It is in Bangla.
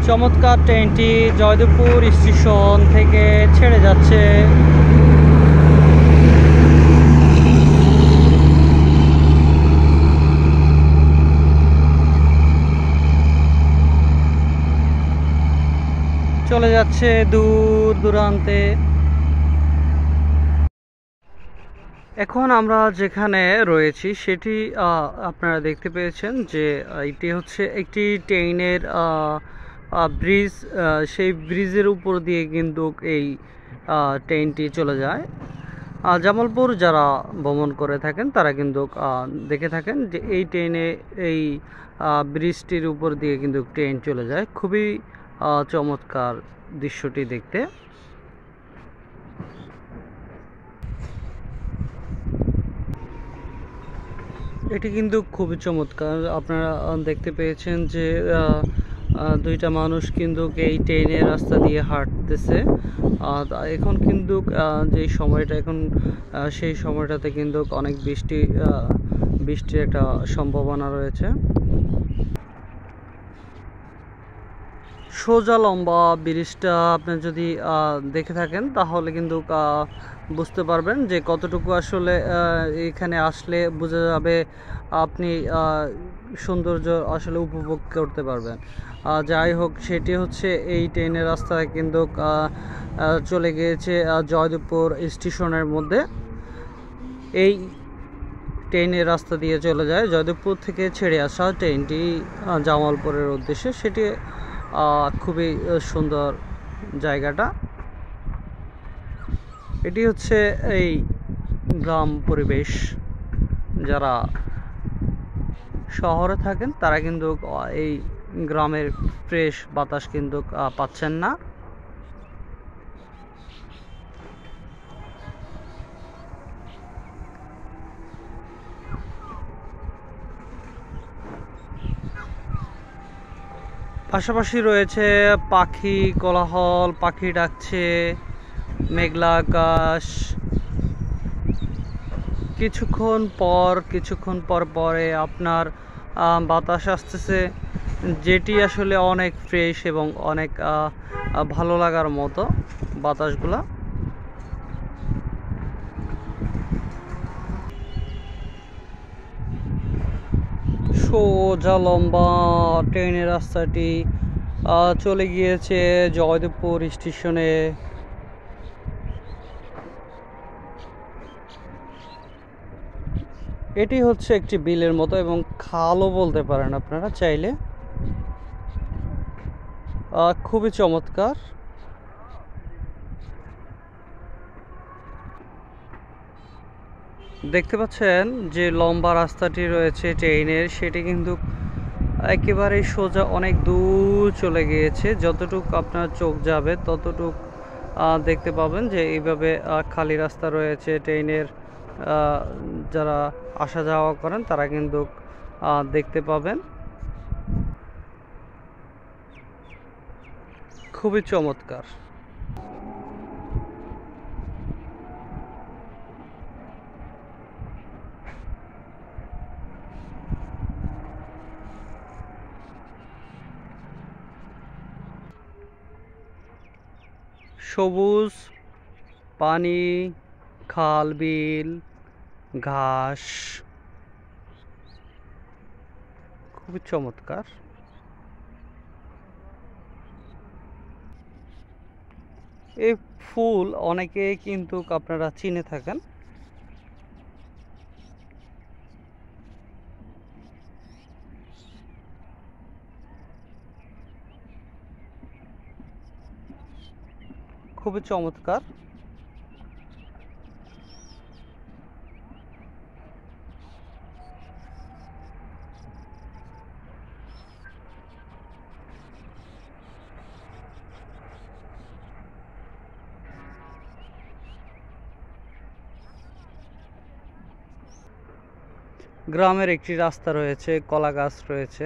চমৎকার ট্রেনটি জয়দেবপুর স্টেশন থেকে ছেড়ে যাচ্ছে। চলে যাচ্ছে দূর দূরান্তে। এখন আমরা যেখানে রয়েছি সেটি আপনারা দেখতে পেয়েছেন যে এটি হচ্ছে একটি ট্রেনের ব্রিজ। সেই ব্রিজের উপর দিয়ে কিন্তু এই ট্রেনটি চলে যায়। জামালপুর যারা ভ্রমণ করে থাকেন তারা কিন্তু দেখে থাকেন যে এই ট্রেনে এই ব্রিজটির উপর দিয়ে কিন্তু ট্রেন চলে যায়। খুবই চমৎকার দৃশ্যটি দেখতে। এটি কিন্তু খুবই চমৎকার। আপনারা দেখতে পেয়েছেন যে দুইটা মানুষ কিন্তু এই ট্রেনের রাস্তা দিয়ে হাঁটতেছে। এখন কিন্তু যে সময়টা এখন সেই সময়টাতে কিন্তু অনেক বৃষ্টির একটা সম্ভাবনা রয়েছে। সোজা লম্বা ব্রিজটা আপনি যদি দেখে থাকেন তাহলে কিন্তু বুঝতে পারবেন যে কতটুকু আসলে এখানে আসলে বোঝা যাবে, আপনি সৌন্দর্য আসলে উপভোগ করতে পারবেন। যাই হোক, সেটি হচ্ছে এই ট্রেনের রাস্তায় কিন্তু চলে গিয়েছে জয়দেবপুর স্টেশনের মধ্যে। এই ট্রেনের রাস্তা দিয়ে চলে যায় জয়দেবপুর থেকে ছেড়ে আসা ট্রেনটি জামালপুরের উদ্দেশ্যে। সেটি খুবই সুন্দর জায়গাটা। এটি হচ্ছে এই গ্রাম পরিবেশ। যারা শহরে থাকেন তারা কিন্তু এই গ্রামের ফ্রেশ বাতাস কিন্তু পাচ্ছেন না। পাশাপাশি রয়েছে পাখি কোলাহল, পাখি ডাকছে, মেঘলা আকাশ। কিছুক্ষণ পর পরে আপনার বাতাস আসতেছে, যেটি আসলে অনেক ফ্রেশ এবং অনেক ভালো লাগার মতো বাতাসগুলা। সোজা লম্বা ট্রেনের রাস্তাটি চলে গিয়েছে জয়দেবপুর স্টেশনে। এটি হচ্ছে একটি বিলের মতো এবং খালও বলতে পারেন আপনারা চাইলে। খুবই চমৎকার। দেখতে পাচ্ছেন যে লম্বা রাস্তাটি রয়েছে ট্রেনের, সেটি কিন্তু একেবারেই সোজা অনেক দূর চলে গিয়েছে। যতটুক আপনার চোখ যাবে ততটুক দেখতে পাবেন যে এইভাবে খালি রাস্তা রয়েছে ট্রেনের। যারা আসা যাওয়া করেন তারা কিন্তু দেখতে পাবেন। খুবই চমৎকার। সবুজ পানি, খাল বিল, ঘাস, খুবই চমৎকার। এই ফুল অনেকে কিন্তু আপনারা চিনে থাকেন। খুবই চমৎকার। গ্রামের একটি রাস্তা রয়েছে, কলা গাছ রয়েছে।